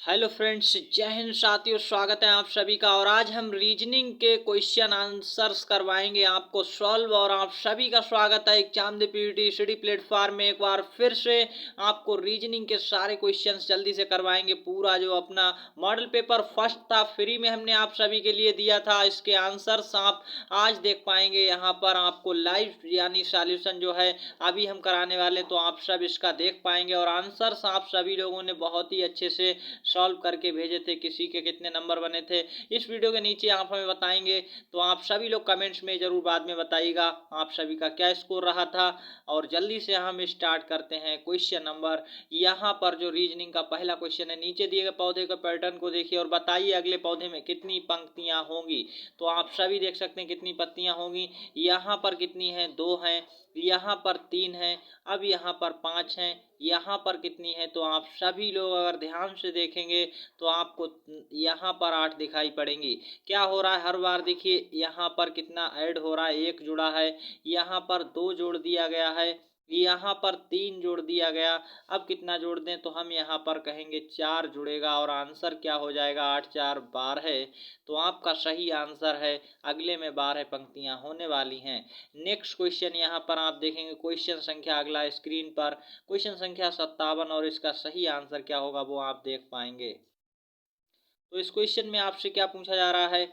Hello friends, जय हिंद साथियों। स्वागत है आप सभी का। और आज हम रीजनिंग के क्वेश्चन आंसर्स करवाएंगे आपको सॉल्व। और आप सभी का स्वागत है एग्जामदीप पीटी स्टडी प्लेटफॉर्म में। एक बार फिर से आपको रीजनिंग के सारे क्वेश्चंस जल्दी से करवाएंगे। पूरा जो अपना मॉडल पेपर फर्स्ट था फ्री में हमने आप सभी के लिए दिया था, इसके आंसर्स आप आज देख पाएंगे। यहाँ पर आपको लाइव यानी सॉल्यूशन जो है अभी हम कराने वाले, तो आप सब इसका देख पाएंगे। और आंसर्स आप सभी लोगों ने बहुत ही अच्छे से सॉल्व करके भेजे थे। किसी के कितने नंबर बने थे इस वीडियो के नीचे आप हमें बताएंगे, तो आप सभी लोग कमेंट्स में जरूर बाद में बताइएगा आप सभी का क्या स्कोर रहा था। और जल्दी से हम स्टार्ट करते हैं क्वेश्चन नंबर। यहाँ पर जो रीजनिंग का पहला क्वेश्चन है, नीचे दिए गए पौधे के पैटर्न को देखिए और बताइए अगले पौधे में कितनी पंक्तियां होंगी। तो आप सभी देख सकते हैं कितनी पत्तियां होंगी। यहाँ पर कितनी है, 2 हैं। यहाँ पर 3 है। अब यहाँ पर 5 हैं। यहाँ पर कितनी है, तो आप सभी लोग अगर ध्यान से देखेंगे तो आपको यहाँ पर 8 दिखाई पड़ेंगी। क्या हो रहा है, हर बार देखिए यहाँ पर कितना ऐड हो रहा है, 1 जुड़ा है। यहाँ पर 2 जोड़ दिया गया है। यहाँ पर 3 जोड़ दिया गया। अब कितना जोड़ दें, तो हम यहाँ पर कहेंगे 4 जुड़ेगा। और आंसर क्या हो जाएगा, 8 4 12। तो आपका सही आंसर है, अगले में 12 पंक्तियां होने वाली हैं। नेक्स्ट क्वेश्चन यहाँ पर आप देखेंगे, क्वेश्चन संख्या अगला स्क्रीन पर क्वेश्चन संख्या 57। और इसका सही आंसर क्या होगा वो आप देख पाएंगे। तो इस क्वेश्चन में आपसे क्या पूछा जा रहा है,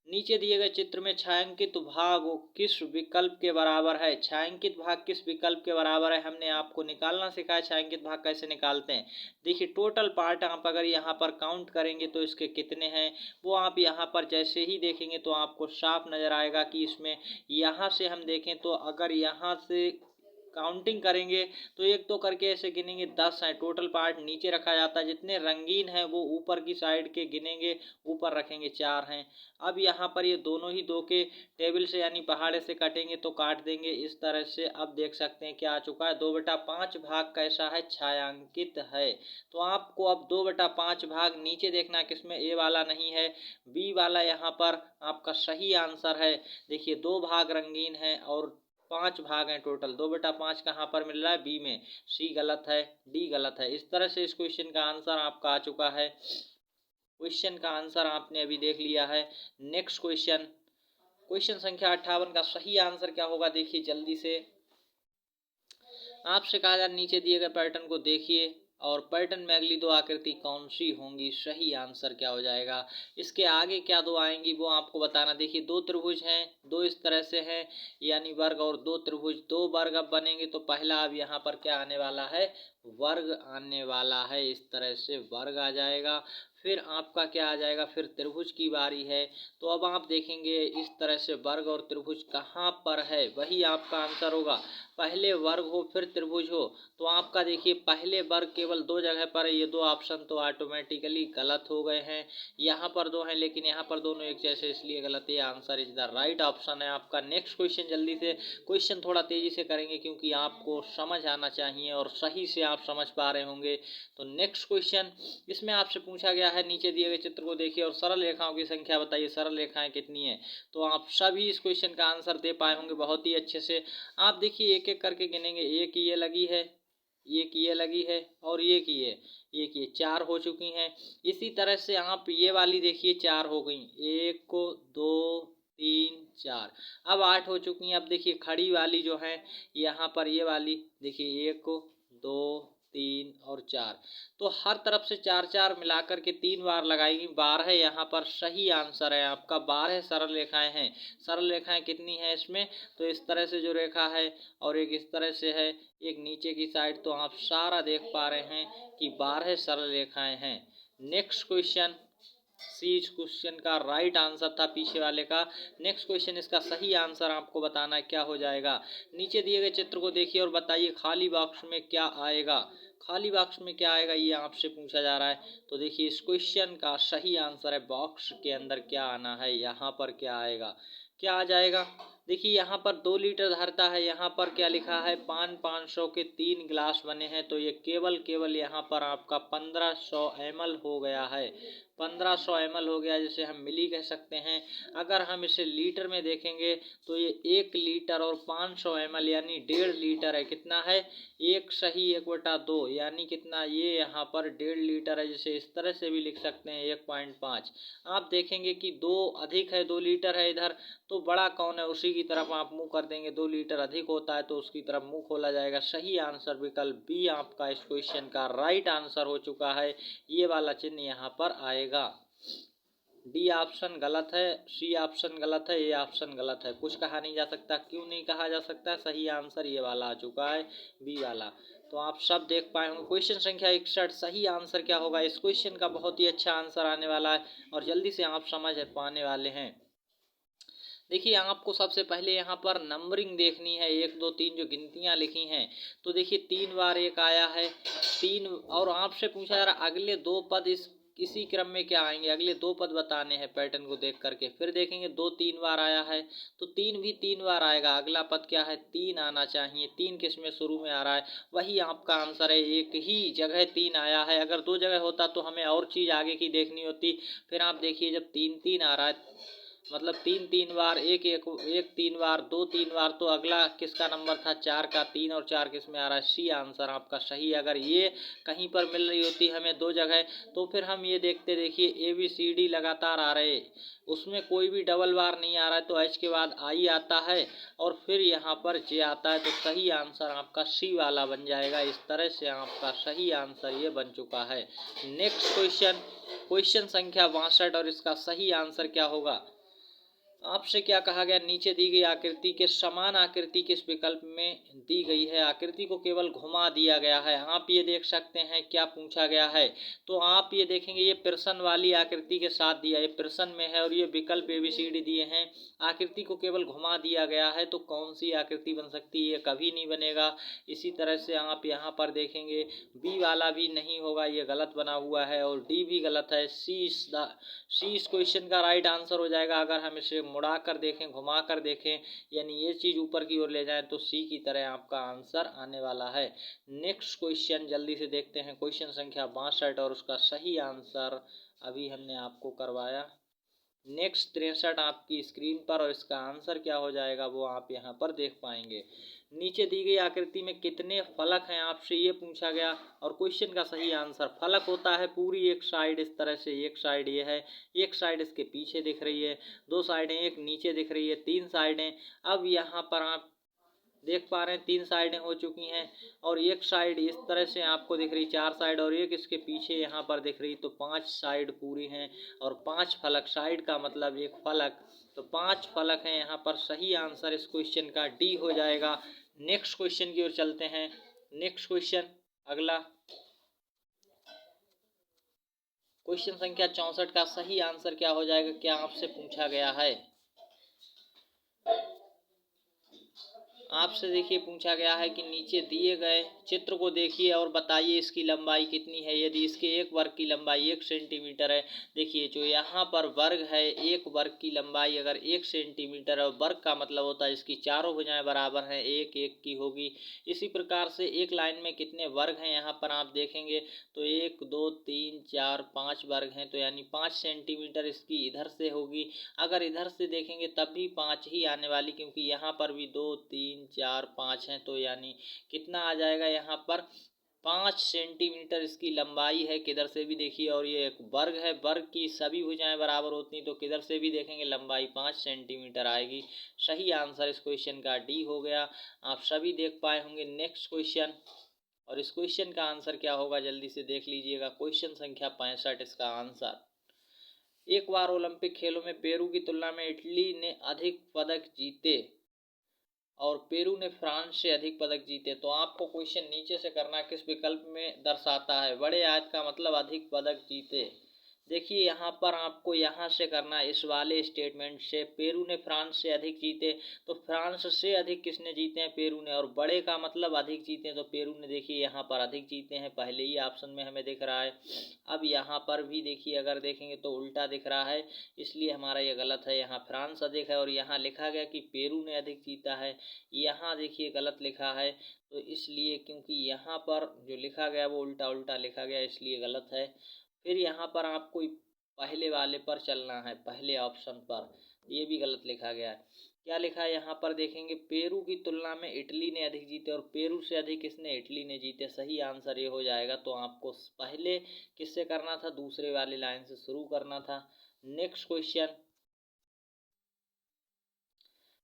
नीचे दिए गए चित्र में छायांकित भाग किस विकल्प के बराबर है। छायांकित भाग किस विकल्प के बराबर है, हमने आपको निकालना सिखाया। छायांकित भाग कैसे निकालते हैं, देखिए टोटल पार्ट आप अगर यहाँ पर काउंट करेंगे तो इसके कितने हैं वो आप यहाँ पर जैसे ही देखेंगे तो आपको साफ नजर आएगा कि इसमें यहाँ से हम देखें तो अगर यहाँ से काउंटिंग करेंगे तो एक तो करके ऐसे गिनेंगे 10 है। टोटल पार्ट नीचे रखा जाता है, जितने रंगीन है वो ऊपर की साइड के गिनेंगे, ऊपर रखेंगे 4 हैं। अब यहाँ पर ये दोनों ही 2 के टेबल से यानी पहाड़े से कटेंगे तो काट देंगे इस तरह से। अब देख सकते हैं क्या आ चुका है, 2/5 भाग कैसा है, छायांकित है। तो आपको अब 2/5 भाग नीचे देखना, किसमें ए वाला नहीं है, बी वाला यहाँ पर आपका सही आंसर है। देखिए 2 भाग रंगीन है और 5 भाग हैं टोटल। 2/5 कहाँ पर मिल रहा है, बी में। सी गलत है, डी गलत है। इस तरह से इस क्वेश्चन का आंसर आपका आ चुका है। क्वेश्चन का आंसर आपने अभी देख लिया है। नेक्स्ट क्वेश्चन, क्वेश्चन संख्या 58 का सही आंसर क्या होगा, देखिए जल्दी से। आपसे कहा जा नीचे दिए गए पैटर्न को देखिए और पैटर्न में अगली 2 आकृति कौन सी होंगी। सही आंसर क्या हो जाएगा, इसके आगे क्या 2 आएंगी वो आपको बताना। देखिए 2 त्रिभुज हैं, 2 इस तरह से हैं यानी वर्ग, और 2 त्रिभुज, 2 वर्ग अब बनेंगे तो पहला अब यहाँ पर क्या आने वाला है, वर्ग आने वाला है। इस तरह से वर्ग आ जाएगा। फिर आपका क्या आ जाएगा, फिर त्रिभुज की बारी है। तो अब आप देखेंगे इस तरह से वर्ग और त्रिभुज कहाँ पर है वही आपका आंसर होगा। पहले वर्ग हो फिर त्रिभुज हो, तो आपका देखिए पहले वर्ग केवल 2 जगह पर है। ये 2 ऑप्शन तो ऑटोमेटिकली गलत हो गए हैं। यहाँ पर 2 हैं लेकिन यहाँ पर दोनों एक जैसे, इसलिए गलत है। Answer is the right option है आपका। नेक्स्ट क्वेश्चन जल्दी से, क्वेश्चन थोड़ा तेजी से करेंगे क्योंकि आपको समझ आना चाहिए और सही से आप समझ पा रहे होंगे। तो नेक्स्ट क्वेश्चन, इसमें आपसे पूछा गया है, नीचे दिए गए चित्र को देखिए और सरल रेखाओं की संख्या बताइए। सरल रेखाएं कितनी है, तो आप सभी इस क्वेश्चन का आंसर दे पाए होंगे बहुत ही अच्छे से। आप देखिए एक एक करके गिनेंगे, एक ये लगी है, एक ये लगी है और एक ये 4 हो चुकी हैं। इसी तरह से आप ये वाली देखिए 4 हो गई, 1 2 3 4, अब 8 हो चुकी हैं। अब देखिए खड़ी वाली जो है यहाँ पर ये वाली देखिए 1 2 3 और 4, तो हर तरफ से 4 4 मिलाकर के 3 बार लगाएंगी। 12 यहाँ पर सही आंसर है आपका। 12 सरल रेखाएं हैं। सरल रेखाएं कितनी हैं इसमें, तो इस तरह से जो रेखा है और एक इस तरह से है, एक नीचे की साइड, तो आप सारा देख पा रहे हैं कि 12 सरल रेखाएं हैं। नेक्स्ट क्वेश्चन, सी इस क्वेश्चन का राइट आंसर था पीछे वाले का। नेक्स्ट क्वेश्चन, इसका सही आंसर आपको बताना है क्या हो जाएगा। नीचे दिए गए चित्र को देखिए और बताइए खाली बॉक्स में क्या आएगा। खाली बॉक्स में क्या आएगा ये आपसे पूछा जा रहा है। तो देखिए इस क्वेश्चन का सही आंसर है, बॉक्स के अंदर क्या आना है, यहाँ पर क्या आएगा, क्या आ जाएगा। देखिए यहाँ पर 2 लीटर धरता है, यहाँ पर क्या लिखा है, पान 500 के 3 गिलास बने हैं, तो ये केवल यहाँ पर आपका 1500 ml हो गया है। 1500 ml हो गया, जिसे हम मिली कह सकते हैं। अगर हम इसे लीटर में देखेंगे तो ये 1 लीटर और 500 ml यानी 1.5 लीटर है। कितना है, 1 सही 1/2 यानी कितना, ये यहाँ पर 1.5 लीटर है, जिसे इस तरह से भी लिख सकते हैं 1.5। आप देखेंगे कि 2 अधिक है, 2 लीटर है इधर, तो बड़ा कौन है उसी की तरफ आप मुंह कर देंगे। 2 लीटर अधिक होता है तो उसकी तरफ मुंह खोला जाएगा। सही आंसर विकल्प बी आपका इस क्वेश्चन का राइट आंसर हो चुका है। ये वाला चिन्ह यहाँ पर आएगा। डी ऑप्शन गलत है, सी ऑप्शन गलत है, ए ऑप्शन गलत है। कुछ कहा नहीं जा सकता, क्यों नहीं कहा जा सकता, सही आंसर ये वाला आ चुका है, बी वाला। तो आप सब देख पाए होंगे। क्वेश्चन संख्या 61, सही आंसर क्या होगा। इस क्वेश्चन का बहुत ही अच्छा आंसर आने वाला है और जल्दी से आप समझ पाने वाले हैं। देखिए आपको सबसे पहले यहाँ पर नंबरिंग देखनी है, 1 2 3 जो गिनतियाँ लिखी हैं। तो देखिए 3 बार 1 आया है, 3, और आपसे पूछा जा रहा अगले 2 पद इसी क्रम में क्या आएंगे। अगले 2 पद बताने हैं पैटर्न को देख करके। फिर देखेंगे 2 3 बार आया है, तो 3 भी 3 बार आएगा। अगला पद क्या है, 3 आना चाहिए। 3 किस में शुरू में आ रहा है, वही आपका आंसर है। एक ही जगह 3 आया है, अगर 2 जगह होता तो हमें और चीज़ आगे की देखनी होती। फिर आप देखिए जब 3 3 आ रहा है, मतलब 3 3 बार, एक 3 बार, 2 3 बार, तो अगला किसका नंबर था, 4 का। 3 और 4 किस में आ रहा है, सी आंसर आपका सही। अगर ये कहीं पर मिल रही होती हमें 2 जगह, तो फिर हम ये देखते, देखिए ABCD लगातार आ रहे, उसमें कोई भी डबल बार नहीं आ रहा है, तो H के बाद I आता है और फिर यहाँ पर J आता है, तो सही आंसर आपका सी वाला बन जाएगा। इस तरह से आपका सही आंसर ये बन चुका है। नेक्स्ट क्वेश्चन, क्वेश्चन संख्या 62, और इसका सही आंसर क्या होगा। आपसे क्या कहा गया, नीचे दी गई आकृति के समान आकृति किस विकल्प में दी गई है। आकृति को केवल घुमा दिया गया है। आप ये देख सकते हैं क्या पूछा गया है। तो आप ये देखेंगे ये प्रश्न वाली आकृति के साथ दिया, ये प्रश्न में है और ये विकल्प ABCD दिए हैं। आकृति को केवल घुमा दिया गया है, तो कौन सी आकृति बन सकती है, ये कभी नहीं बनेगा। इसी तरह से आप यहाँ पर देखेंगे बी वाला भी नहीं होगा, ये गलत बना हुआ है, और डी भी गलत है। सी इस क्वेश्चन का राइट आंसर हो जाएगा। अगर हम इसे मुड़ा कर देखें, घुमा कर देखें, यानी ये चीज़ ऊपर की ओर ले जाएं, तो सी की तरह आपका आंसर आने वाला है। नेक्स्ट क्वेश्चन जल्दी से देखते हैं, क्वेश्चन संख्या 62, और उसका सही आंसर अभी हमने आपको करवाया। नेक्स्ट 63 आपकी स्क्रीन पर, और इसका आंसर क्या हो जाएगा वो आप यहाँ पर देख पाएंगे। नीचे दी गई आकृति में कितने फलक हैं, आपसे ये पूछा गया। और क्वेश्चन का सही आंसर, फलक होता है पूरी एक साइड, इस तरह से एक साइड ये है, एक साइड इसके पीछे दिख रही है, 2 साइडें एक नीचे दिख रही है, 3 साइडें। अब यहाँ पर आप देख पा रहे हैं 3 साइडें हो चुकी हैं, और एक साइड इस तरह से आपको दिख रही, 4 साइड, और एक इसके पीछे यहाँ पर दिख रही, तो 5 साइड पूरी हैं। और 5 फलक, साइड का मतलब एक फलक, तो 5 फलक हैं यहाँ पर। सही आंसर इस क्वेश्चन का डी हो जाएगा। नेक्स्ट क्वेश्चन की ओर चलते हैं। नेक्स्ट क्वेश्चन अगला, क्वेश्चन संख्या 64 का सही आंसर क्या हो जाएगा, क्या आपसे पूछा गया है। आपसे देखिए पूछा गया है कि नीचे दिए गए चित्र को देखिए और बताइए इसकी लंबाई कितनी है। यदि इसके एक वर्ग की लंबाई 1 सेंटीमीटर है, देखिए जो यहाँ पर वर्ग है, एक वर्ग की लंबाई अगर 1 सेंटीमीटर है, वर्ग का मतलब होता है इसकी चारों भुजाएं बराबर हैं, 1 1 की होगी। इसी प्रकार से एक लाइन में कितने वर्ग हैं यहाँ पर आप देखेंगे, तो 1 2 3 4 5 वर्ग हैं, तो यानी 5 सेंटीमीटर इसकी इधर से होगी। अगर इधर से देखेंगे तब भी 5 ही आने वाली, क्योंकि यहाँ पर भी 2 3 4 5 हैं, तो यानी कितना आ जाएगा यहाँ पर, 5 सेंटीमीटर इसकी लंबाई है। किधर से भी देखिए, और ये एक वर्ग है, वर्ग की सभी भुजाएं बराबर होती हैं, तो किधर से भी देखेंगे लंबाई 5 सेंटीमीटर आएगी। सही आंसर इस क्वेश्चन का डी हो गया। आप सभी देख पाए होंगे। नेक्स्ट क्वेश्चन, और इस क्वेश्चन का आंसर क्या होगा जल्दी से देख लीजिएगा। क्वेश्चन संख्या 65, इसका आंसर, एक बार ओलंपिक खेलों में पेरू की तुलना में इटली ने अधिक पदक जीते और पेरू ने फ्रांस से अधिक पदक जीते, तो आपको क्वेश्चन नीचे से करना किस विकल्प में दर्शाता है। बड़े आयत का मतलब अधिक पदक जीते, देखिए यहाँ पर आपको यहाँ से करना है, इस वाले स्टेटमेंट से पेरू ने फ्रांस से अधिक जीते, तो फ्रांस से अधिक किसने जीते हैं, पेरू ने। और बड़े का मतलब अधिक जीते हैं, तो पेरू ने देखिए यहाँ पर अधिक जीते हैं, पहले ही ऑप्शन में हमें दिख रहा है। अब यहाँ पर भी देखिए अगर देखेंगे तो उल्टा दिख रहा है, इसलिए हमारा ये गलत है। यहाँ फ्रांस अधिक है और यहाँ लिखा गया कि पेरू ने अधिक जीता है, यहाँ देखिए गलत लिखा है। तो इसलिए क्योंकि यहाँ पर जो लिखा गया वो उल्टा उल्टा लिखा गया, इसलिए गलत है। फिर यहाँ पर आपको पहले वाले पर चलना है, पहले ऑप्शन पर, ये भी गलत लिखा गया है। क्या लिखा है यहाँ पर देखेंगे, पेरू की तुलना में इटली ने अधिक जीते, और पेरू से अधिक किसने, इटली ने जीते। सही आंसर ये हो जाएगा। तो आपको पहले किससे करना था, दूसरे वाली लाइन से शुरू करना था। नेक्स्ट क्वेश्चन,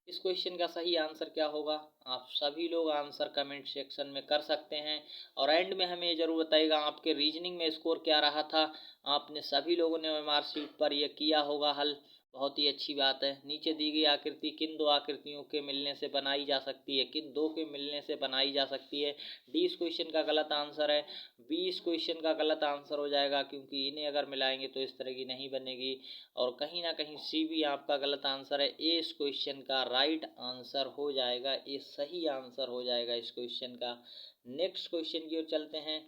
इस क्वेश्चन का सही आंसर क्या होगा, आप सभी लोग आंसर कमेंट सेक्शन में कर सकते हैं। और एंड में हमें जरूर बताइएगा आपके रीजनिंग में स्कोर क्या रहा था। आपने सभी लोगों ने मार्कशीट पर यह किया होगा हल, बहुत ही अच्छी बात है। नीचे दी गई आकृति किन दो आकृतियों के मिलने से बनाई जा सकती है, किन दो के मिलने से बनाई जा सकती है। डी इस क्वेश्चन का गलत आंसर है, बी इस क्वेश्चन का गलत आंसर हो जाएगा, क्योंकि इन्हें अगर मिलाएंगे तो इस तरह की नहीं बनेगी। और कहीं ना कहीं सी भी आपका गलत आंसर है, ए इस क्वेश्चन का राइट आंसर हो जाएगा, ये सही आंसर हो जाएगा इस क्वेश्चन का। नेक्स्ट क्वेश्चन की ओर चलते हैं,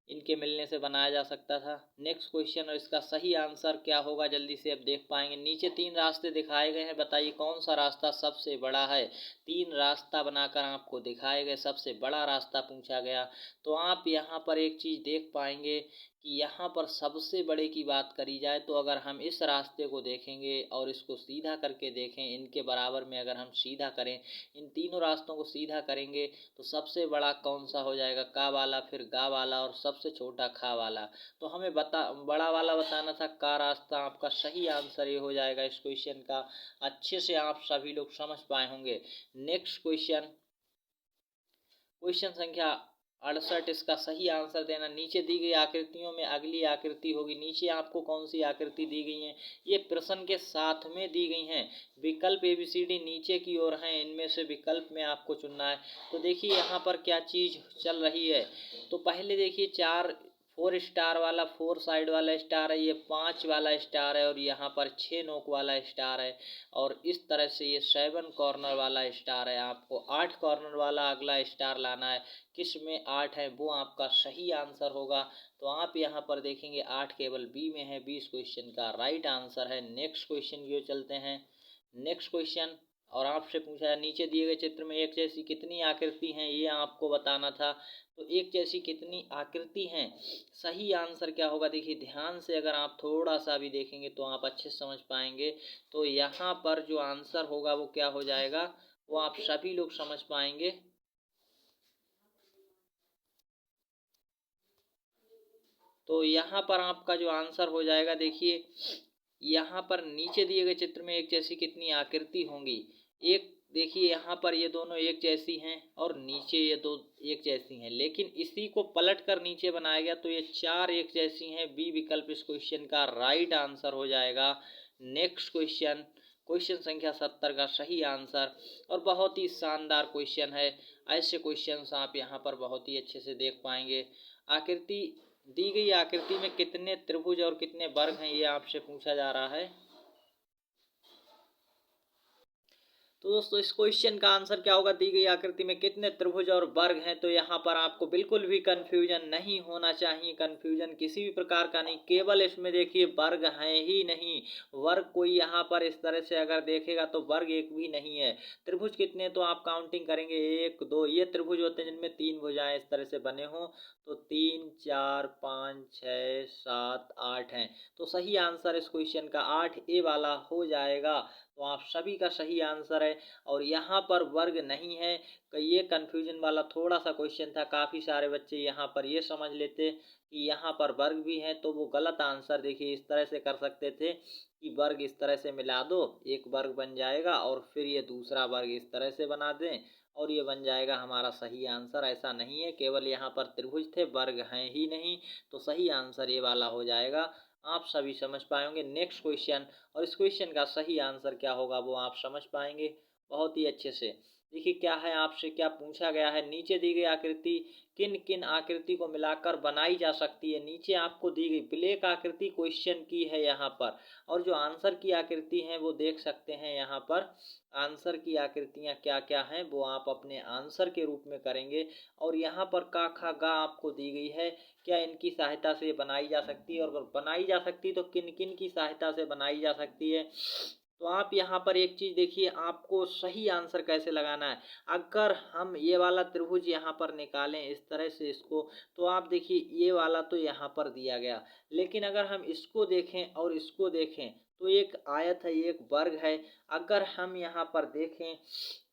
इनके मिलने से बनाया जा सकता था। नेक्स्ट क्वेश्चन, और इसका सही आंसर क्या होगा जल्दी से अब देख पाएंगे। नीचे तीन रास्ते दिखाए गए हैं, बताइए कौन सा रास्ता सबसे बड़ा है। तीन रास्ता बनाकर आपको दिखाए गए, सबसे बड़ा रास्ता पूछा गया। तो आप यहाँ पर एक चीज़ देख पाएंगे कि यहाँ पर सबसे बड़े की बात करी जाए तो अगर हम इस रास्ते को देखेंगे और इसको सीधा करके देखें, इनके बराबर में अगर हम सीधा करें, इन तीनों रास्तों को सीधा करेंगे तो सबसे बड़ा कौन सा हो जाएगा, का वाला, फिर गा वाला, और सबसे छोटा खा वाला। तो हमें बड़ा वाला बताना था, का रास्ता आपका सही आंसर ये हो जाएगा इस क्वेश्चन का। अच्छे से आप सभी लोग समझ पाए होंगे। नेक्स्ट क्वेश्चन, क्वेश्चन संख्या 68, इसका सही आंसर देना। नीचे दी गई आकृतियों में अगली आकृति होगी। नीचे आपको कौन सी आकृति दी गई है, ये प्रश्न के साथ में दी गई हैं। विकल्प ABCD नीचे की ओर हैं, इनमें से विकल्प में आपको चुनना है। तो देखिए यहाँ पर क्या चीज़ चल रही है। तो पहले देखिए 4 स्टार वाला, 4 साइड वाला स्टार है, ये 5 वाला स्टार है, और यहाँ पर 6 नोक वाला स्टार है, और इस तरह से ये 7 कॉर्नर वाला स्टार है। आपको 8 कॉर्नर वाला अगला स्टार लाना है, किस में 8 है वो आपका सही आंसर होगा। तो आप यहाँ पर देखेंगे 8 केवल बी में है, बी इस क्वेश्चन का राइट आंसर है। नेक्स्ट क्वेश्चन की ओर चलते हैं। नेक्स्ट क्वेश्चन, और आपसे पूछा है नीचे दिए गए चित्र में एक जैसी कितनी आकृति हैं, ये आपको बताना था। तो एक जैसी कितनी आकृति हैं, सही आंसर क्या होगा, देखिए ध्यान से अगर आप थोड़ा सा भी देखेंगे तो आप अच्छे से समझ पाएंगे। तो यहाँ पर जो आंसर होगा वो क्या हो जाएगा, वो आप सभी लोग समझ पाएंगे। तो यहाँ पर आपका जो आंसर हो जाएगा, देखिए यहाँ पर नीचे दिए गए चित्र में एक जैसी कितनी आकृति होंगी। एक देखिए यहाँ पर ये दोनों एक जैसी हैं, और नीचे ये दो एक जैसी हैं, लेकिन इसी को पलट कर नीचे बनाया गया तो ये 4 एक जैसी हैं। बी विकल्प इस क्वेश्चन का राइट आंसर हो जाएगा। नेक्स्ट क्वेश्चन, क्वेश्चन संख्या 70 का सही आंसर, और बहुत ही शानदार क्वेश्चन है। ऐसे क्वेश्चंस आप यहाँ पर बहुत ही अच्छे से देख पाएंगे। आकृति दी गई आकृति में कितने त्रिभुज और कितने वर्ग हैं, ये आपसे पूछा जा रहा है। तो दोस्तों इस क्वेश्चन का आंसर क्या होगा, दी गई आकृति में कितने त्रिभुज और वर्ग हैं। तो यहाँ पर आपको बिल्कुल भी कंफ्यूजन नहीं होना चाहिए, कंफ्यूजन किसी भी प्रकार का नहीं, केवल इसमें देखिए वर्ग हैं ही नहीं। वर्ग कोई यहाँ पर इस तरह से अगर देखेगा तो वर्ग एक भी नहीं है। त्रिभुज कितने, तो आप काउंटिंग करेंगे 1 2, ये त्रिभुज होते हैं जिनमें 3 भुजाएं इस तरह से बने हों, तो 3 4 5 6 7 8 हैं। तो सही आंसर इस क्वेश्चन का 8 वाला हो जाएगा। तो आप सभी का सही आंसर है। और यहाँ पर वर्ग नहीं है, ये कंफ्यूजन वाला थोड़ा सा क्वेश्चन था। काफ़ी सारे बच्चे यहाँ पर ये समझ लेते कि यहाँ पर वर्ग भी है, तो वो गलत आंसर देखिए इस तरह से कर सकते थे कि वर्ग इस तरह से मिला दो, एक वर्ग बन जाएगा, और फिर ये दूसरा वर्ग इस तरह से बना दें, और ये बन जाएगा हमारा सही आंसर। ऐसा नहीं है, केवल यहाँ पर त्रिभुज थे, वर्ग हैं ही नहीं। तो सही आंसर ये वाला हो जाएगा। आप सभी समझ पाएंगे। नेक्स्ट क्वेश्चन, और इस क्वेश्चन का सही आंसर क्या होगा वो आप समझ पाएंगे बहुत ही अच्छे से। देखिए क्या है, आपसे क्या पूछा गया है, नीचे दी गई आकृति किन किन आकृति को मिलाकर बनाई जा सकती है। नीचे आपको दी गई ब्लैक आकृति क्वेश्चन की है यहाँ पर, और जो आंसर की आकृति हैं वो देख सकते हैं यहाँ पर। आंसर की आकृतियाँ क्या क्या हैं वो आप अपने आंसर के रूप में करेंगे। और यहाँ पर का खा गा आपको दी गई है, क्या इनकी सहायता से बनाई जा सकती है, और अगर बनाई जा सकती है तो किन किन की सहायता से बनाई जा सकती है। तो आप यहाँ पर एक चीज़ देखिए, आपको सही आंसर कैसे लगाना है। अगर हम ये वाला त्रिभुज यहाँ पर निकालें इस तरह से इसको, तो आप देखिए ये वाला तो यहाँ पर दिया गया, लेकिन अगर हम इसको देखें और इसको देखें तो एक आयत है, एक वर्ग है। अगर हम यहाँ पर देखें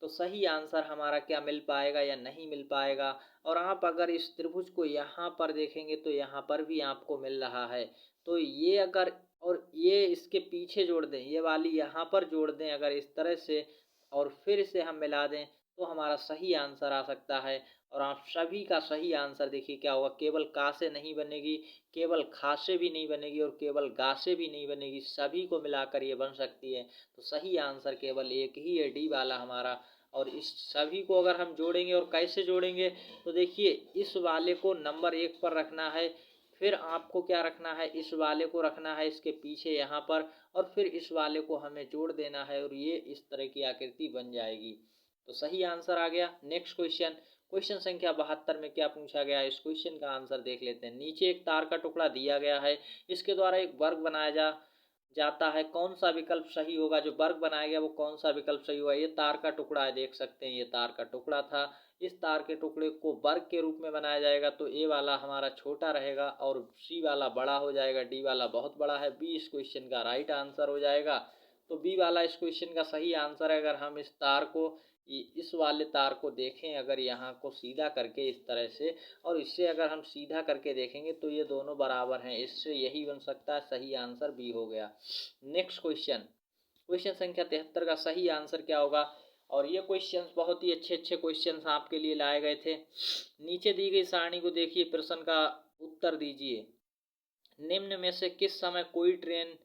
तो सही आंसर हमारा क्या मिल पाएगा या नहीं मिल पाएगा। और आप अगर इस त्रिभुज को यहाँ पर देखेंगे तो यहाँ पर भी आपको मिल रहा है। तो ये अगर, और ये इसके पीछे जोड़ दें, ये वाली यहाँ पर जोड़ दें अगर इस तरह से, और फिर इसे हम मिला दें तो हमारा सही आंसर आ सकता है। और आप सभी का सही आंसर देखिए क्या होगा, केवल का से नहीं बनेगी, केवल खा से भी नहीं बनेगी, और केवल गा से भी नहीं बनेगी, सभी को मिलाकर ये बन सकती है। तो सही आंसर केवल एक ही है, डी वाला हमारा। और इस सभी को अगर हम जोड़ेंगे, और कैसे जोड़ेंगे, तो देखिए इस वाले को नंबर 1 पर रखना है, फिर आपको क्या रखना है, इस वाले को रखना है इसके पीछे यहाँ पर, और फिर इस वाले को हमें जोड़ देना है, और ये इस तरह की आकृति बन जाएगी। तो सही आंसर आ गया। नेक्स्ट क्वेश्चन, क्वेश्चन संख्या 72 में क्या पूछा गया है, इस क्वेश्चन का आंसर देख लेते हैं। नीचे एक तार का टुकड़ा दिया गया है, इसके द्वारा एक वर्ग बनाया जाता है, कौन सा विकल्प सही होगा। जो वर्ग बनाया गया वो कौन सा विकल्प सही होगा। ये तार का टुकड़ा है, देख सकते हैं ये तार का टुकड़ा था। इस तार के टुकड़े को वर्ग के रूप में बनाया जाएगा, तो ए वाला हमारा छोटा रहेगा और सी वाला बड़ा हो जाएगा, डी वाला बहुत बड़ा है। बी इस क्वेश्चन का राइट आंसर हो जाएगा। तो बी वाला इस क्वेश्चन का सही आंसर है। अगर हम इस तार को, इस वाले तार को देखें अगर यहाँ को सीधा करके इस तरह से, और इससे अगर हम सीधा करके देखेंगे तो ये दोनों बराबर हैं, इससे यही बन सकता है। सही आंसर बी हो गया। नेक्स्ट क्वेश्चन, क्वेश्चन संख्या 73 का सही आंसर क्या होगा। और ये क्वेश्चंस बहुत ही अच्छे अच्छे क्वेश्चंस आपके लिए लाए गए थे। नीचे दी गई सारणी को देखिए, प्रश्न का उत्तर दीजिए। निम्न में से किस समय कोई ट्रेन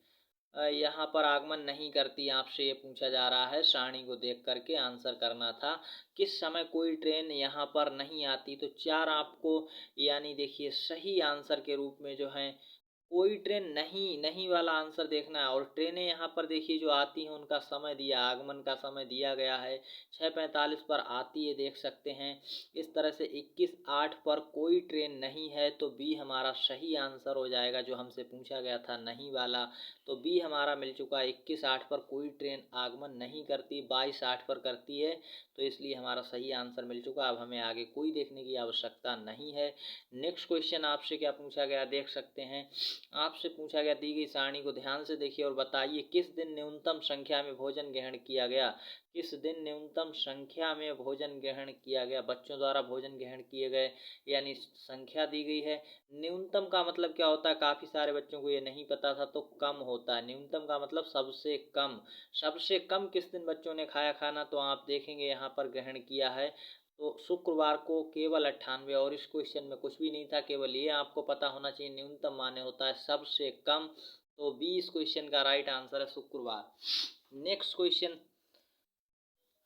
यहाँ पर आगमन नहीं करती, आपसे ये पूछा जा रहा है। सारणी को देख करके आंसर करना था, किस समय कोई ट्रेन यहाँ पर नहीं आती। तो 4 आपको, यानी देखिए सही आंसर के रूप में जो है कोई ट्रेन नहीं, नहीं वाला आंसर देखना है। और ट्रेनें यहाँ पर देखिए जो आती हैं उनका समय दिया, आगमन का समय दिया गया है, 6:45 पर आती है, देख सकते हैं। इस तरह से 21:08 पर कोई ट्रेन नहीं है, तो बी हमारा सही आंसर हो जाएगा, जो हमसे पूछा गया था नहीं वाला। तो बी हमारा मिल चुका है, 21:08 पर कोई ट्रेन आगमन नहीं करती, 22:08 पर करती है, तो इसलिए हमारा सही आंसर मिल चुका। अब हमें आगे कोई देखने की आवश्यकता नहीं है। नेक्स्ट क्वेश्चन आपसे क्या पूछा गया देख सकते हैं। आपसे पूछा गया, दी गई सारणी को ध्यान से देखिए और बताइए किस दिन न्यूनतम संख्या में भोजन ग्रहण किया गया। किस दिन न्यूनतम संख्या में भोजन ग्रहण किया गया, बच्चों द्वारा भोजन ग्रहण किए गए, यानी संख्या दी गई है। न्यूनतम का मतलब क्या होता है, काफ़ी सारे बच्चों को ये नहीं पता था, तो कम होता है। न्यूनतम का मतलब सबसे कम। सबसे कम किस दिन बच्चों ने खाया खाना, तो आप देखेंगे यहाँ पर ग्रहण किया है तो शुक्रवार को केवल 98। और इस क्वेश्चन में कुछ भी नहीं था, केवल ये आपको पता होना चाहिए न्यूनतम माने होता है सबसे कम। तो बी इस क्वेश्चन का राइट आंसर है, शुक्रवार। नेक्स्ट क्वेश्चन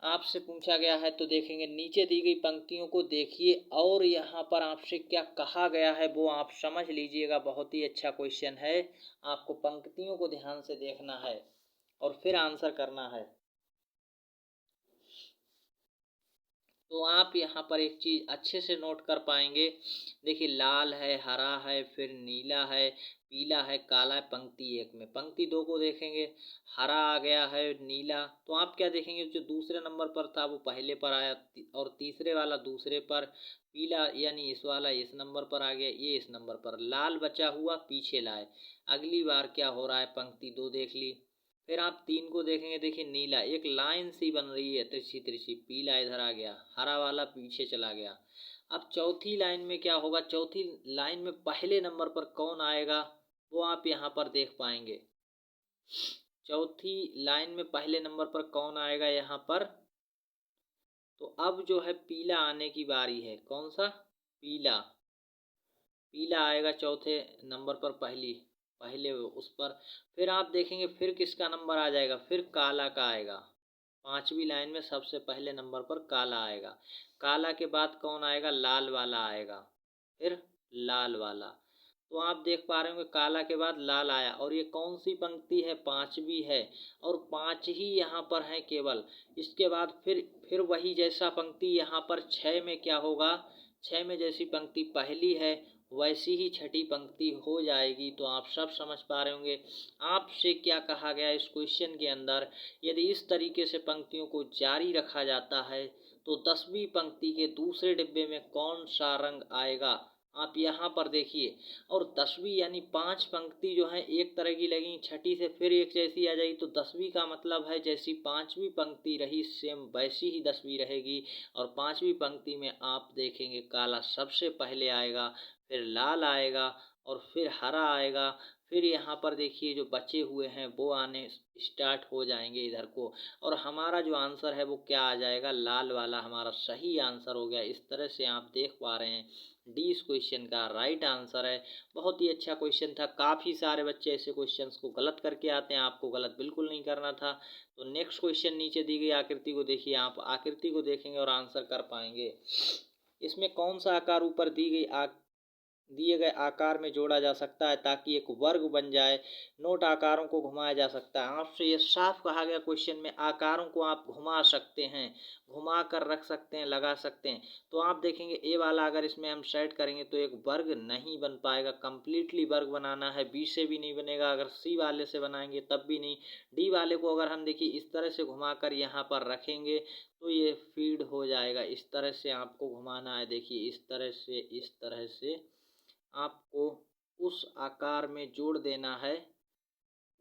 आपसे पूछा गया है, तो देखेंगे नीचे दी गई पंक्तियों को देखिए और यहाँ पर आपसे क्या कहा गया है वो आप समझ लीजिएगा। बहुत ही अच्छा क्वेश्चन है, आपको पंक्तियों को ध्यान से देखना है और फिर आंसर करना है। तो आप यहाँ पर एक चीज़ अच्छे से नोट कर पाएंगे। देखिए लाल है, हरा है, फिर नीला है, पीला है, काला है, पंक्ति 1 में। पंक्ति 2 को देखेंगे, हरा आ गया है, नीला। तो आप क्या देखेंगे, जो दूसरे नंबर पर था वो पहले पर आया, और तीसरे वाला दूसरे पर, पीला यानी इस वाला इस नंबर पर आ गया, ये इस नंबर पर। लाल बचा हुआ पीछे लाए। अगली बार क्या हो रहा है, पंक्ति 2 देख ली। फिर आप 3 को देखेंगे, देखिए नीला, एक लाइन सी बन रही है तिरछी तिरछी, पीला इधर आ गया, हरा वाला पीछे चला गया। अब चौथी लाइन में क्या होगा, चौथी लाइन में पहले नंबर पर कौन आएगा वो आप यहाँ पर देख पाएंगे। चौथी लाइन में पहले नंबर पर कौन आएगा यहाँ पर, तो अब जो है पीला आने की बारी है। कौन सा, पीला। पीला आएगा चौथे नंबर पर, पहले उस पर। फिर आप देखेंगे फिर किसका नंबर आ जाएगा, फिर काला का आएगा। 5वीं लाइन में सबसे पहले नंबर पर काला आएगा। काला के बाद कौन आएगा? लाल वाला आएगा, फिर लाल वाला। तो आप देख पा रहे होंगे काला के बाद लाल आया, और ये कौन सी पंक्ति है? 5वीं है, और 5 ही यहाँ पर है केवल। इसके बाद फिर वही जैसा पंक्ति यहाँ पर 6 में क्या होगा? 6 में जैसी पंक्ति पहली है वैसी ही छठी पंक्ति हो जाएगी। तो आप सब समझ पा रहे होंगे आपसे क्या कहा गया इस क्वेश्चन के अंदर। यदि इस तरीके से पंक्तियों को जारी रखा जाता है तो 10वीं पंक्ति के दूसरे डिब्बे में कौन सा रंग आएगा? आप यहाँ पर देखिए, और 10वीं यानी 5 पंक्ति जो है एक तरह की लगी, छठी से फिर एक जैसी आ जाएगी। तो 10वीं का मतलब है जैसी 5वीं पंक्ति रही सेम वैसी ही 10वीं रहेगी। और 5वीं पंक्ति में आप देखेंगे काला सबसे पहले आएगा, फिर लाल आएगा, और फिर हरा आएगा। फिर यहाँ पर देखिए जो बचे हुए हैं वो आने स्टार्ट हो जाएंगे इधर को, और हमारा जो आंसर है वो क्या आ जाएगा? लाल वाला हमारा सही आंसर हो गया। इस तरह से आप देख पा रहे हैं डी इस क्वेश्चन का राइट आंसर है। बहुत ही अच्छा क्वेश्चन था। काफ़ी सारे बच्चे ऐसे क्वेश्चंस को गलत करके आते हैं, आपको गलत बिल्कुल नहीं करना था। तो नेक्स्ट क्वेश्चन नीचे दी गई आकृति को देखिए, आप आकृति को देखेंगे और आंसर कर पाएंगे। इसमें कौन सा आकार ऊपर दिए गए आकार में जोड़ा जा सकता है ताकि एक वर्ग बन जाए? नोट आकारों को घुमाया जा सकता है। आपसे ये साफ कहा गया क्वेश्चन में आकारों को आप घुमा सकते हैं, घुमा कर रख सकते हैं, लगा सकते हैं। तो आप देखेंगे ए वाला अगर इसमें हम सेट करेंगे तो एक वर्ग नहीं बन पाएगा, कंप्लीटली वर्ग बनाना है। बी से भी नहीं बनेगा, अगर सी वाले से बनाएंगे तब भी नहीं। डी वाले को अगर हम देखिए इस तरह से घुमा कर यहाँ पर रखेंगे तो ये फीड हो जाएगा। इस तरह से आपको घुमाना है, देखिए इस तरह से आपको उस आकार में जोड़ देना है,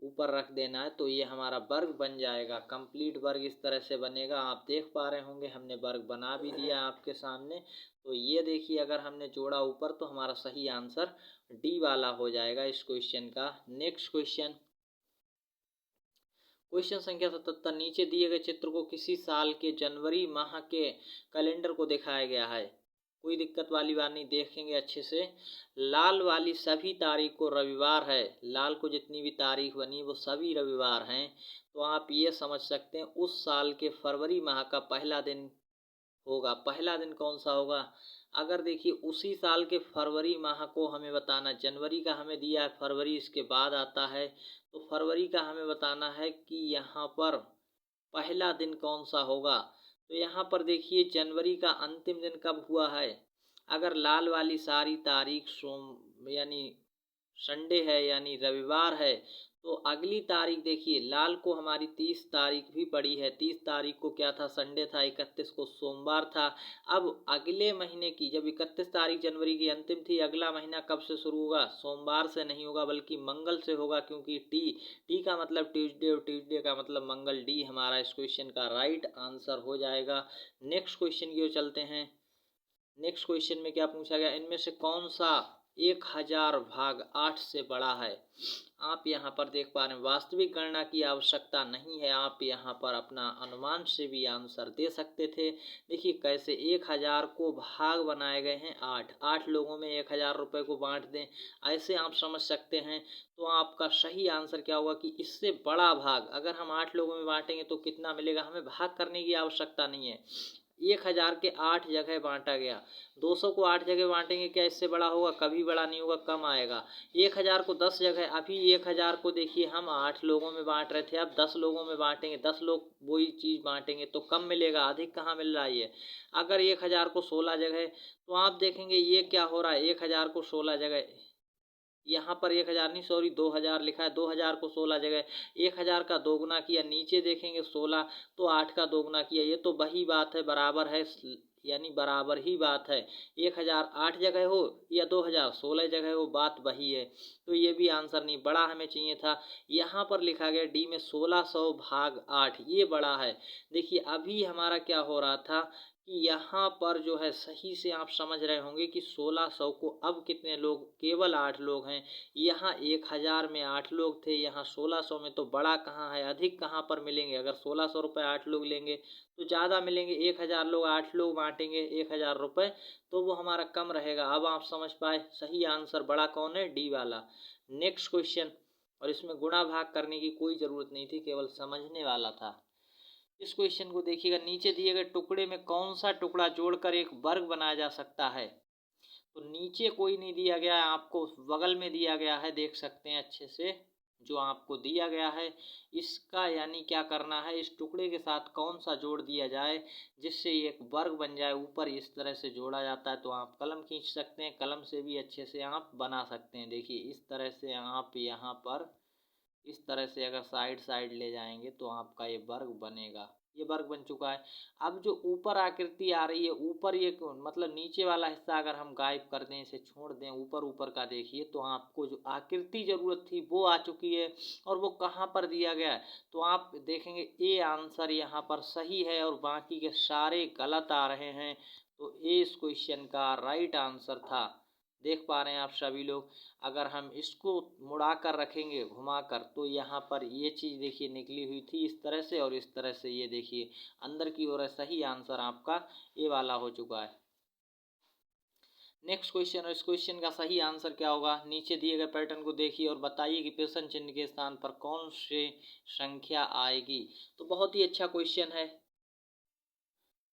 ऊपर रख देना है, तो ये हमारा वर्ग बन जाएगा। कंप्लीट वर्ग इस तरह से बनेगा। आप देख पा रहे होंगे हमने वर्ग बना भी दिया आपके सामने। तो ये देखिए अगर हमने जोड़ा ऊपर तो हमारा सही आंसर डी वाला हो जाएगा इस क्वेश्चन का। नेक्स्ट क्वेश्चन, क्वेश्चन संख्या 77। नीचे दिए गए चित्र को किसी साल के जनवरी माह के कैलेंडर को दिखाया गया है। कोई दिक्कत वाली बात नहीं, देखेंगे अच्छे से। लाल वाली सभी तारीख को रविवार है, लाल को जितनी भी तारीख बनी वो सभी रविवार हैं। तो आप ये समझ सकते हैं उस साल के फरवरी माह का पहला दिन होगा। पहला दिन कौन सा होगा? अगर देखिए उसी साल के फरवरी माह को हमें बताना, जनवरी का हमें दिया है, फरवरी इसके बाद आता है, तो फरवरी का हमें बताना है कि यहाँ पर पहला दिन कौन सा होगा। तो यहाँ पर देखिए जनवरी का अंतिम दिन कब हुआ है? अगर लाल वाली सारी तारीख सोम यानी संडे है यानी रविवार है, तो अगली तारीख देखिए लाल को हमारी 30 तारीख भी पड़ी है। 30 तारीख को क्या था? संडे था। 31 को सोमवार था। अब अगले महीने की जब 31 तारीख जनवरी की अंतिम थी, अगला महीना कब से शुरू होगा? सोमवार से नहीं होगा बल्कि मंगल से होगा, क्योंकि टी का मतलब ट्यूसडे और ट्यूसडे का मतलब मंगल। डी हमारा इस क्वेश्चन का राइट आंसर हो जाएगा। नेक्स्ट क्वेश्चन की ओर चलते हैं। नेक्स्ट क्वेश्चन में क्या पूछा गया? इनमें से कौन सा 1000 भाग 8 से बड़ा है? आप यहाँ पर देख पा रहे हैं वास्तविक गणना की आवश्यकता नहीं है, आप यहाँ पर अपना अनुमान से भी आंसर दे सकते थे। देखिए कैसे 1000 को भाग बनाए गए हैं 8 लोगों में 1000 रुपये को बांट दें, ऐसे आप समझ सकते हैं। तो आपका सही आंसर क्या होगा कि इससे बड़ा भाग अगर हम 8 लोगों में बांटेंगे तो कितना मिलेगा? हमें भाग करने की आवश्यकता नहीं है। 1000 के 8 जगह बांटा गया, 200 को 8 जगह बांटेंगे, क्या इससे बड़ा होगा? कभी बड़ा नहीं होगा, कम आएगा। 1000 को 10 जगह, अभी 1000 को देखिए हम 8 लोगों में बांट रहे थे, अब 10 लोगों में बांटेंगे, 10 लोग वही चीज़ बांटेंगे तो कम मिलेगा, अधिक कहाँ मिल रहा है ये। अगर 1000 को 16 जगह, तो आप देखेंगे ये क्या हो रहा है, 1000 को 16 जगह, यहाँ पर 1000 नहीं सॉरी 2000 लिखा है, 2000 को 16 जगह, 1000 का दोगुना किया, नीचे देखेंगे 16 तो 8 का दोगुना किया, ये तो वही बात है, बराबर है, यानी बराबर ही बात है। 1000 8 जगह हो या 2000 16 जगह हो, बात वही है। तो ये भी आंसर नहीं, बड़ा हमें चाहिए था। यहाँ पर लिखा गया डी में 1600 भाग 8, ये बड़ा है। देखिए अभी हमारा क्या हो रहा था कि यहाँ पर जो है सही से आप समझ रहे होंगे कि 1600 को अब कितने लोग, केवल 8 लोग हैं। यहाँ 1000 में 8 लोग थे, यहाँ 1600 में, तो बड़ा कहाँ है, अधिक कहाँ पर मिलेंगे? अगर 1600 रुपये 8 लोग लेंगे तो ज़्यादा मिलेंगे। 1000 लोग 8 लोग बांटेंगे 1000 रुपये, तो वो हमारा कम रहेगा। अब आप समझ पाए सही आंसर बड़ा कौन है? डी वाला। नेक्स्ट क्वेश्चन, और इसमें गुणा भाग करने की कोई ज़रूरत नहीं थी, केवल समझने वाला था। इस क्वेश्चन को देखिएगा, नीचे दिए गए टुकड़े में कौन सा टुकड़ा जोड़कर एक वर्ग बनाया जा सकता है। तो नीचे कोई नहीं दिया गया है आपको, बगल में दिया गया है, देख सकते हैं अच्छे से जो आपको दिया गया है। इसका यानी क्या करना है, इस टुकड़े के साथ कौन सा जोड़ दिया जाए जिससे ये एक वर्ग बन जाए। ऊपर इस तरह से जोड़ा जाता है, तो आप कलम खींच सकते हैं, कलम से भी अच्छे से आप बना सकते हैं। देखिए इस तरह से आप यहाँ पर इस तरह से अगर साइड साइड ले जाएंगे तो आपका ये वर्ग बनेगा। ये वर्ग बन चुका है। अब जो ऊपर आकृति आ रही है, ऊपर ये मतलब नीचे वाला हिस्सा अगर हम गायब कर दें, इसे छोड़ दें, ऊपर ऊपर का देखिए, तो आपको जो आकृति जरूरत थी वो आ चुकी है। और वो कहाँ पर दिया गया है, तो आप देखेंगे ए आंसर यहाँ पर सही है और बाकी के सारे गलत आ रहे हैं। तो ए इस क्वेश्चन का राइट आंसर था। देख पा रहे हैं आप सभी लोग। अगर हम इसको मुड़ा कर रखेंगे घुमा कर, तो यहाँ पर ये चीज़ देखिए निकली हुई थी इस तरह से, और इस तरह से ये देखिए अंदर की ओर है। सही आंसर आपका ये वाला हो चुका है। नेक्स्ट क्वेश्चन, और इस क्वेश्चन का सही आंसर क्या होगा, नीचे दिए गए पैटर्न को देखिए और बताइए कि प्रश्न चिन्ह के स्थान पर कौन सी संख्या आएगी। तो बहुत ही अच्छा क्वेश्चन है।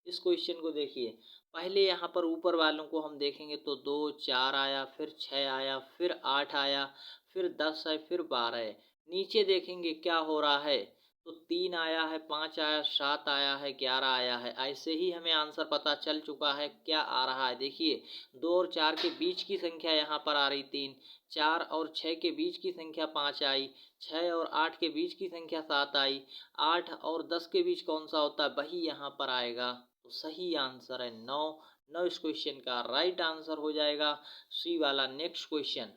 इस क्वेश्चन को देखिए, पहले यहाँ पर ऊपर वालों को हम देखेंगे तो 2 4 आया, फिर 6 आया, फिर 8 आया, फिर 10 है, फिर 12 है। नीचे देखेंगे क्या हो रहा है, तो 3 आया है, 5 आया, 7 आया है, 11 आया है। ऐसे ही हमें आंसर पता चल चुका है क्या आ रहा है। देखिए 2 और 4 के बीच की संख्या यहाँ पर आ रही 3, 4 और 6 के बीच की संख्या 5 आई, 6 और 8 के बीच की संख्या 7 आई, 8 और 10 के बीच कौन सा होता है, वही यहाँ पर आएगा। तो सही आंसर है 9। 9 इस क्वेश्चन का राइट आंसर हो जाएगा, सी वाला। नेक्स्ट क्वेश्चन,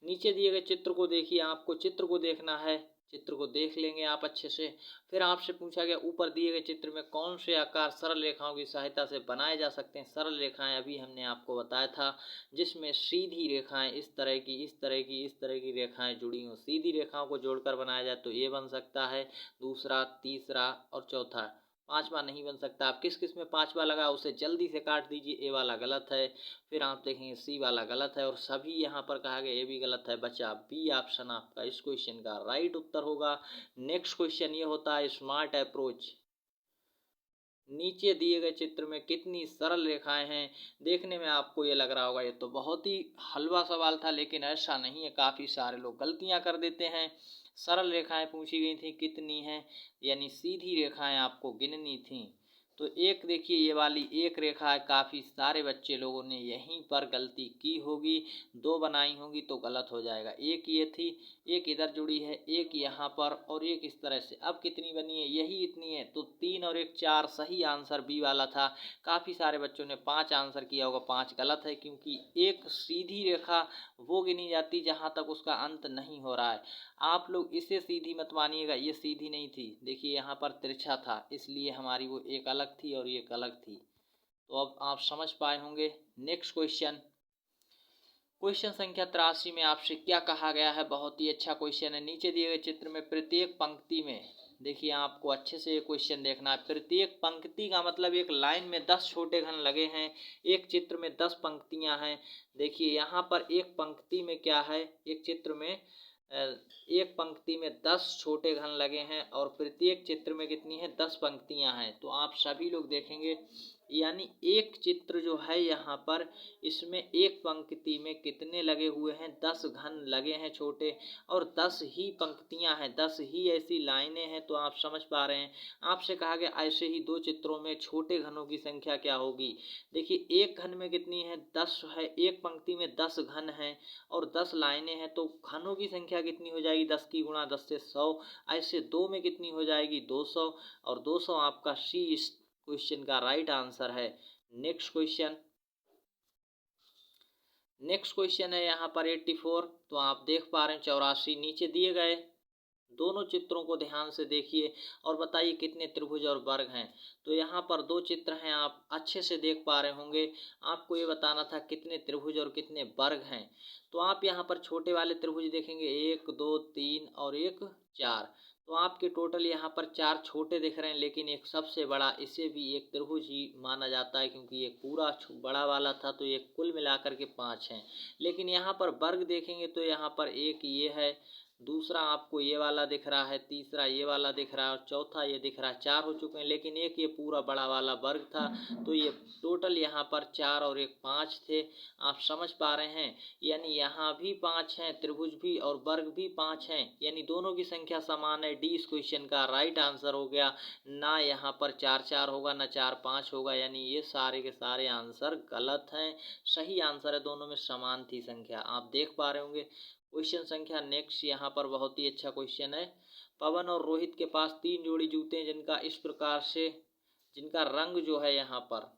नीचे दिए गए चित्र को देखिए, आपको चित्र को देखना है, चित्र को देख लेंगे आप अच्छे से। फिर आपसे पूछा गया ऊपर दिए गए चित्र में कौन से आकार सरल रेखाओं की सहायता से बनाए जा सकते हैं। सरल रेखाएं अभी हमने आपको बताया था, जिसमें सीधी रेखाएं इस तरह की, इस तरह की, इस तरह की रेखाएं जुड़ी हों। सीधी रेखाओं को जोड़कर बनाया जाए तो ये बन सकता है, दूसरा, तीसरा और चौथा। पांचवा नहीं बन सकता। आप किस किस में पांचवा लगा उसे जल्दी से काट दीजिए। ए वाला गलत है, फिर आप देखेंगे सी वाला गलत है, और सभी यहाँ पर कहा गया ये भी गलत है। बचा बी ऑप्शन आपका इस क्वेश्चन का राइट उत्तर होगा। नेक्स्ट क्वेश्चन ये होता है स्मार्ट अप्रोच। नीचे दिए गए चित्र में कितनी सरल रेखाएं हैं। देखने में आपको ये लग रहा होगा ये तो बहुत ही हलवा सवाल था, लेकिन ऐसा नहीं है। काफ़ी सारे लोग गलतियां कर देते हैं। सरल रेखाएं पूछी गई थी कितनी हैं, यानी सीधी रेखाएं आपको गिननी थी। तो एक देखिए ये वाली एक रेखा है, काफ़ी सारे बच्चे लोगों ने यहीं पर गलती की होगी, दो बनाई होगी तो गलत हो जाएगा। एक ये थी, एक इधर जुड़ी है, एक यहाँ पर और एक इस तरह से। अब कितनी बनी है, यही इतनी है। तो 3 और 1 4, सही आंसर बी वाला था। काफ़ी सारे बच्चों ने 5 आंसर किया होगा, 5 गलत है, क्योंकि एक सीधी रेखा वो गिनी जाती जहाँ तक उसका अंत नहीं हो रहा है। आप लोग इसे सीधी मत मानिएगा, ये सीधी नहीं थी। देखिए यहाँ पर तिरछा था, इसलिए हमारी वो एक अलग थी और ये एक अलग थी। तो अब आप समझ पाए होंगे। नेक्स्ट क्वेश्चन, क्वेश्चन संख्या 83 में आपसे क्या कहा गया है। बहुत ही अच्छा क्वेश्चन है। नीचे दिए गए चित्र में प्रत्येक पंक्ति में, देखिए आपको अच्छे से ये क्वेश्चन देखना है। प्रत्येक पंक्ति का मतलब एक लाइन में 10 छोटे घन लगे हैं। एक चित्र में 10 पंक्तियां हैं। देखिए यहाँ पर एक पंक्ति में क्या है, एक चित्र में एक पंक्ति में 10 छोटे घन लगे हैं और प्रत्येक चित्र में कितनी है, 10 पंक्तियां हैं। तो आप सभी लोग देखेंगे, यानी एक चित्र जो है यहाँ पर, इसमें एक पंक्ति में कितने लगे हुए हैं, 10 घन लगे हैं छोटे, और 10 ही पंक्तियां हैं, 10 ही ऐसी लाइनें हैं। तो आप समझ पा रहे हैं। आपसे कहा गया ऐसे ही दो चित्रों में छोटे घनों की संख्या क्या होगी। देखिए एक घन में कितनी है, 10 है। एक पंक्ति में 10 घन हैं और 10 लाइनें हैं, तो घनों की संख्या कितनी हो जाएगी, 10 की गुणा 10 से 100। ऐसे दो में कितनी हो जाएगी, 200, और 200 आपका सी इस क्वेश्चन का राइट आंसर है। नेक्स्ट क्वेश्चन, नेक्स्ट क्वेश्चन है यहाँ पर 84। तो आप देख पा रहे हैं 84। नीचे दिए गए दोनों चित्रों को ध्यान से देखिए और बताइए कितने त्रिभुज और वर्ग हैं। तो यहाँ पर दो चित्र हैं, आप अच्छे से देख पा रहे होंगे। आपको ये बताना था कितने त्रिभुज और कितने वर्ग हैं। तो आप यहाँ पर छोटे वाले त्रिभुज देखेंगे, 1 2 3 और 1 4। तो आपके टोटल यहाँ पर 4 छोटे दिख रहे हैं, लेकिन एक सबसे बड़ा, इसे भी एक त्रिभुज ही माना जाता है क्योंकि एक पूरा बड़ा वाला था। तो ये कुल मिलाकर के 5 हैं। लेकिन यहाँ पर वर्ग देखेंगे तो यहाँ पर एक ये है, दूसरा आपको ये वाला दिख रहा है, तीसरा ये वाला दिख रहा है और चौथा ये दिख रहा है। 4 हो चुके हैं, लेकिन एक ये पूरा बड़ा वाला वर्ग था, तो ये टोटल यहाँ पर 4 और एक 5 थे। आप समझ पा रहे हैं, यानी यहाँ भी 5 हैं, त्रिभुज भी और वर्ग भी 5 हैं, यानी दोनों की संख्या समान है। डी इस क्वेश्चन का राइट आंसर हो गया। ना यहाँ पर 4 4 होगा, ना 4 5 होगा, यानी ये सारे के सारे आंसर गलत हैं। सही आंसर है, दोनों में समान थी संख्या। आप देख पा रहे होंगे। क्वेश्चन संख्या नेक्स्ट यहाँ पर बहुत ही अच्छा क्वेश्चन है। पवन और रोहित के पास 3 जोड़ी जूते हैं, जिनका इस प्रकार से, जिनका रंग जो है यहाँ पर,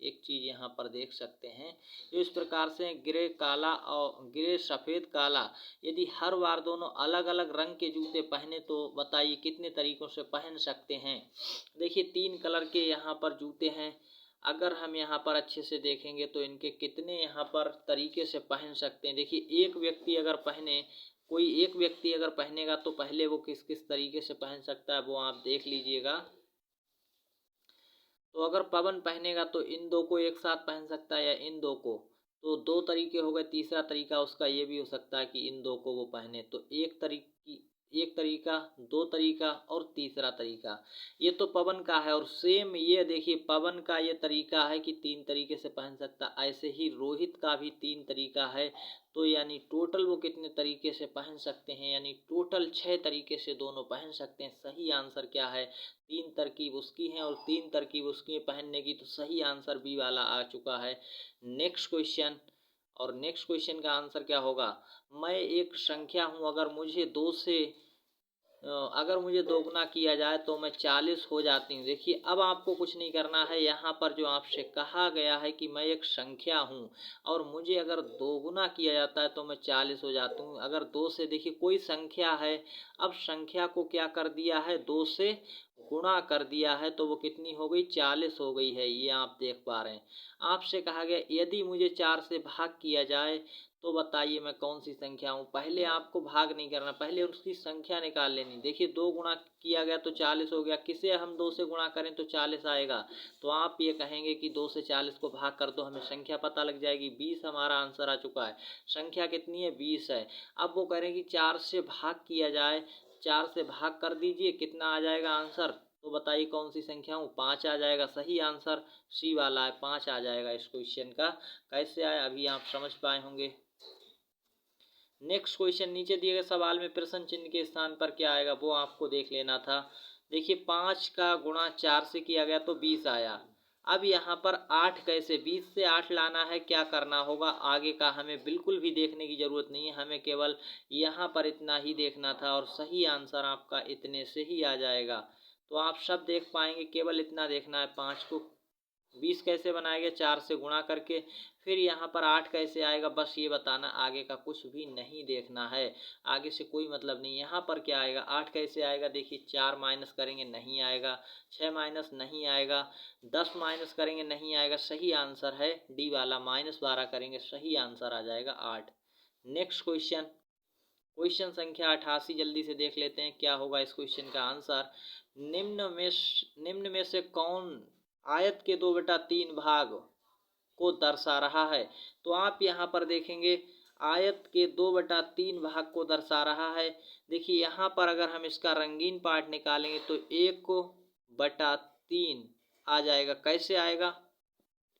एक चीज यहाँ पर देख सकते हैं, जो इस प्रकार से ग्रे काला और ग्रे सफेद काला। यदि हर बार दोनों अलग अलग रंग के जूते पहने तो बताइए कितने तरीकों से पहन सकते हैं। देखिए 3 कलर के यहाँ पर जूते हैं। अगर हम यहाँ पर अच्छे से देखेंगे तो इनके कितने यहाँ पर तरीके से पहन सकते हैं। देखिए एक व्यक्ति अगर पहने, कोई एक व्यक्ति अगर पहनेगा तो पहले वो किस किस तरीके से पहन सकता है वो आप देख लीजिएगा। तो अगर पवन पहनेगा तो इन दो को एक साथ पहन सकता है या इन दो को, तो 2 तरीके हो गए। तीसरा तरीका उसका ये भी हो सकता है कि इन दो को वो पहने, तो एक तरीका, 2 तरीका और तीसरा तरीका। ये तो पवन का है। और सेम ये देखिए पवन का ये तरीका है कि 3 तरीके से पहन सकता, ऐसे ही रोहित का भी 3 तरीका है। तो यानी टोटल वो कितने तरीके से पहन सकते हैं, यानी टोटल 6 तरीके से दोनों पहन सकते हैं। सही आंसर क्या है, 3 तरकीब उसकी हैं और 3 तरकीब उसकी पहनने की, तो सही आंसर बी वाला आ चुका है। नेक्स्ट क्वेश्चन, और नेक्स्ट क्वेश्चन का आंसर क्या होगा। मैं एक संख्या हूँ, अगर मुझे दोगुना किया जाए तो मैं 40 हो जाती हूँ। देखिए अब आपको कुछ नहीं करना है। यहाँ पर जो आपसे कहा गया है कि मैं एक संख्या हूँ और मुझे अगर दोगुना किया जाता है तो मैं 40 हो जाती हूँ। अगर 2 से, देखिए कोई संख्या है, अब संख्या को क्या कर दिया है, 2 से गुणा कर दिया है, तो वो कितनी हो गई, 40 हो गई है। ये आप देख पा रहे हैं। आपसे कहा गया यदि मुझे 4 से भाग किया जाए तो बताइए मैं कौन सी संख्या हूँ। पहले आपको भाग नहीं करना, पहले उसकी संख्या निकाल लेनी। देखिए 2 गुणा किया गया तो 40 हो गया, किसे हम 2 से गुणा करें तो 40 आएगा। तो आप ये कहेंगे कि 2 से 40 को भाग कर दो, हमें संख्या पता लग जाएगी। 20 हमारा आंसर आ चुका है। संख्या कितनी है, 20 है। अब वो कह रहे हैं कि 4 से भाग किया जाए, 4 से भाग कर दीजिए, कितना आ जाएगा आंसर, तो बताइए कौन सी संख्या हूँ, 5 आ जाएगा। सही आंसर सी वाला है, 5 आ जाएगा इस क्वेश्चन का। कैसे आया अभी आप समझ पाए होंगे। नेक्स्ट क्वेश्चन, नीचे दिए गए सवाल में प्रश्न चिन्ह के स्थान पर क्या आएगा वो आपको देख लेना था। देखिए 5 का गुणा 4 से किया गया तो 20 आया। अब यहाँ पर 8 कैसे, 20 से 8 लाना है, क्या करना होगा आगे का हमें बिल्कुल भी देखने की ज़रूरत नहीं है, हमें केवल यहाँ पर इतना ही देखना था और सही आंसर आपका इतने से ही आ जाएगा। तो आप सब देख पाएंगे, केवल इतना देखना है। 5 को 20 कैसे बनाएंगे, 4 से गुणा करके। फिर यहाँ पर 8 कैसे आएगा, बस ये बताना, आगे का कुछ भी नहीं देखना है, आगे से कोई मतलब नहीं। यहाँ पर क्या आएगा, 8 कैसे आएगा, देखिए 4 माइनस करेंगे नहीं आएगा, 6 माइनस नहीं आएगा, 10 माइनस करेंगे नहीं आएगा। सही आंसर है डी वाला, -12 करेंगे, सही आंसर आ जाएगा 8। नेक्स्ट क्वेश्चन, क्वेश्चन संख्या 88 जल्दी से देख लेते हैं क्या होगा इस क्वेश्चन का आंसर। निम्न में से कौन आयत के 2/3 भाग को दर्शा रहा है। तो आप यहाँ पर देखेंगे आयत के 2/3 भाग को दर्शा रहा है। देखिए यहाँ पर अगर हम इसका रंगीन पार्ट निकालेंगे तो 1/3 आ जाएगा। कैसे आएगा,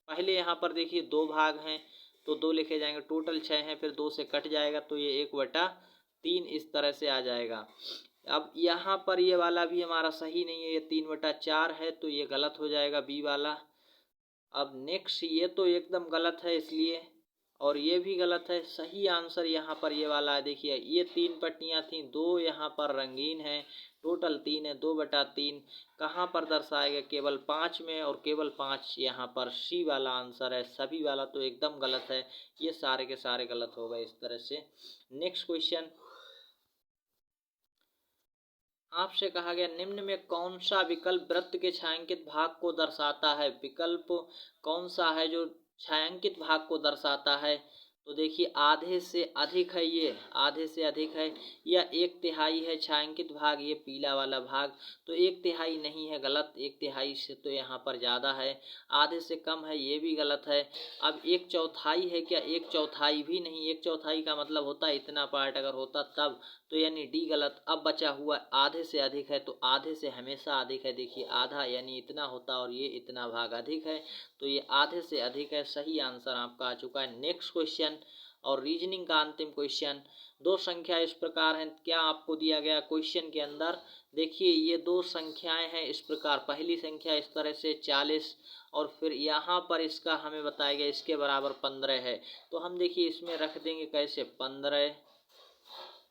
पहले यहाँ पर देखिए 2 भाग हैं तो 2 लिखे जाएंगे, टोटल 6 हैं, फिर 2 से कट जाएगा तो ये 1/3 इस तरह से आ जाएगा। अब यहाँ पर ये वाला भी हमारा सही नहीं है, ये 3/4 है, तो ये गलत हो जाएगा बी वाला। अब नेक्स्ट, ये तो एकदम गलत है इसलिए, और ये भी गलत है। सही आंसर यहाँ पर ये वाला है। देखिए ये 3 पट्टियाँ थीं, 2 यहाँ पर रंगीन हैं, टोटल 3 है। 2/3 कहाँ पर दर्शाएगा, केवल 5 में, और केवल 5 यहाँ पर सी वाला आंसर है। सभी वाला तो एकदम गलत है, ये सारे के सारे गलत हो गए इस तरह से। नेक्स्ट क्वेश्चन, आपसे कहा गया निम्न में कौन सा विकल्प वृत्त के छायांकित भाग को दर्शाता है। विकल्प कौन सा है जो छायांकित भाग को दर्शाता है। तो देखिए आधे से अधिक है, ये आधे से अधिक है, या 1/3 है छायांकित भाग, ये पीला वाला भाग। तो 1/3 नहीं है, गलत। 1/3 से तो यहाँ पर ज़्यादा है। आधे से कम है, ये भी गलत है। अब 1/4 है क्या? 1/4 भी नहीं। 1/4 का मतलब होता है इतना पार्ट अगर होता तब, तो यानी डी गलत। अब बचा हुआ आधे से अधिक है, तो आधे से हमेशा अधिक है। देखिए आधा यानी इतना होता और ये इतना भाग अधिक है, तो ये आधे से अधिक है। सही आंसर आपका आ चुका है। नेक्स्ट क्वेश्चन और रीजनिंग का अंतिम क्वेश्चन। दो संख्या इस प्रकार हैं, क्या आपको दिया गया क्वेश्चन के अंदर? देखिए ये दो संख्याएं हैं इस प्रकार। पहली संख्या इस तरह से 40, और फिर यहाँ पर इसका हमें बताया गया इसके बराबर 15 है। तो हम देखिए इसमें रख देंगे कैसे, 15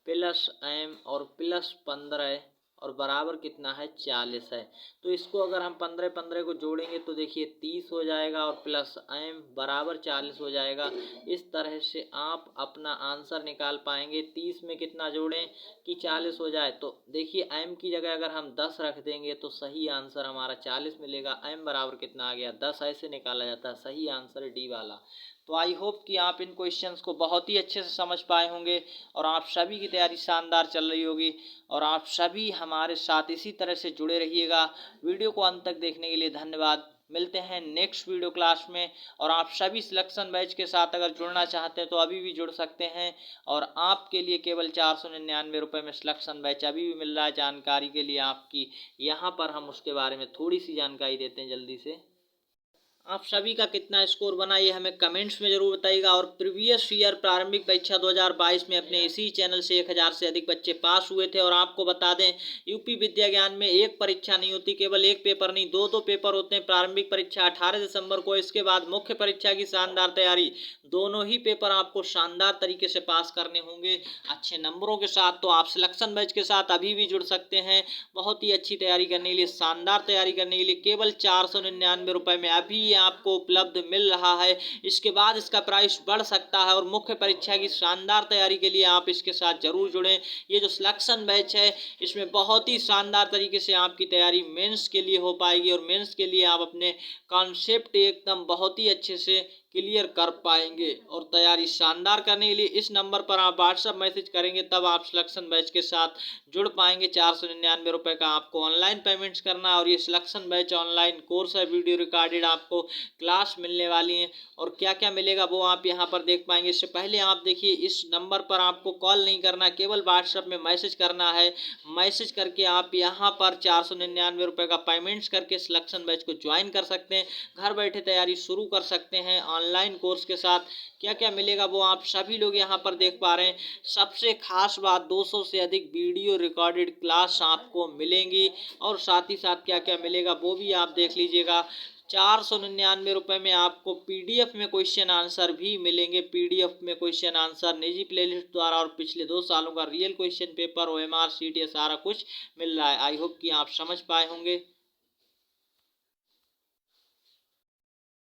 प्लस m और प्लस 15 और बराबर कितना है, 40 है। तो इसको अगर हम 15 को जोड़ेंगे तो देखिए 30 हो जाएगा, और प्लस m बराबर 40 हो जाएगा। इस तरह से आप अपना आंसर निकाल पाएंगे। 30 में कितना जोड़ें कि 40 हो जाए, तो देखिए m की जगह अगर हम 10 रख देंगे तो सही आंसर हमारा 40 मिलेगा। m बराबर कितना आ गया, 10। ऐसे निकाला जाता है। सही आंसर है डी वाला। तो आई होप कि आप इन क्वेश्चंस को बहुत ही अच्छे से समझ पाए होंगे, और आप सभी की तैयारी शानदार चल रही होगी, और आप सभी हमारे साथ इसी तरह से जुड़े रहिएगा। वीडियो को अंत तक देखने के लिए धन्यवाद। मिलते हैं नेक्स्ट वीडियो क्लास में। और आप सभी सिलेक्शन बैच के साथ अगर जुड़ना चाहते हैं तो अभी भी जुड़ सकते हैं, और आपके लिए केवल 499 रुपये में सिलेक्शन बैच अभी भी मिल रहा है। जानकारी के लिए आपकी यहाँ पर हम उसके बारे में थोड़ी सी जानकारी देते हैं जल्दी से। आप सभी का कितना स्कोर बना ये हमें कमेंट्स में जरूर बताइएगा। और प्रीवियस ईयर प्रारंभिक परीक्षा 2022 में अपने इसी चैनल से 1000 से अधिक बच्चे पास हुए थे। और आपको बता दें यूपी विद्या ज्ञान में एक परीक्षा नहीं होती, केवल एक पेपर नहीं, दो पेपर होते हैं। प्रारंभिक परीक्षा 18 दिसंबर को, इसके बाद मुख्य परीक्षा की शानदार तैयारी। दोनों ही पेपर आपको शानदार तरीके से पास करने होंगे अच्छे नंबरों के साथ। तो आप सिलेक्शन बैच के साथ अभी भी जुड़ सकते हैं। बहुत ही अच्छी तैयारी करने के लिए, शानदार तैयारी करने के लिए केवल 499 रुपये में अभी आपको उपलब्ध मिल रहा है। इसके बाद इसका प्राइस बढ़ सकता है, और मुख्य परीक्षा की शानदार तैयारी के लिए आप इसके साथ जरूर जुड़ें। ये जो सिलेक्शन बैच है इसमें बहुत ही शानदार तरीके से आपकी तैयारी मेंस के लिए हो पाएगी, और मेंस के लिए आप अपने कॉन्सेप्ट एकदम बहुत ही अच्छे से क्लियर कर पाएंगे। और तैयारी शानदार करने के लिए इस नंबर पर आप व्हाट्सएप मैसेज करेंगे, तब आप सिलेक्शन बैच के साथ जुड़ पाएंगे। 499 रुपये का आपको ऑनलाइन पेमेंट्स करना है, और ये सिलेक्शन बैच ऑनलाइन कोर्स है, वीडियो रिकॉर्डेड आपको क्लास मिलने वाली है। और क्या क्या मिलेगा वो आप यहाँ पर देख पाएंगे। इससे पहले आप देखिए इस नंबर पर आपको कॉल नहीं करना, केवल व्हाट्सएप में मैसेज करना है। मैसेज करके आप यहाँ पर 499 रुपये का पेमेंट्स करके सिलेक्शन बैच को ज्वाइन कर सकते हैं। घर बैठे तैयारी शुरू कर सकते हैं। ऑनलाइन कोर्स के साथ क्या क्या मिलेगा वो आप सभी लोग यहाँ पर देख पा रहे हैं। सबसे खास बात, 200 से अधिक वीडियो रिकॉर्डेड क्लास आपको मिलेंगी, और साथ ही साथ क्या क्या मिलेगा वो भी आप देख लीजिएगा। 499 रुपये में आपको पीडीएफ में क्वेश्चन आंसर भी मिलेंगे। पीडीएफ में क्वेश्चन आंसर निजी प्लेलिस्ट द्वारा, और पिछले 2 सालों का real question paper, OMR, CT सारा कुछ मिल रहा है। आई होप कि आप समझ पाए होंगे।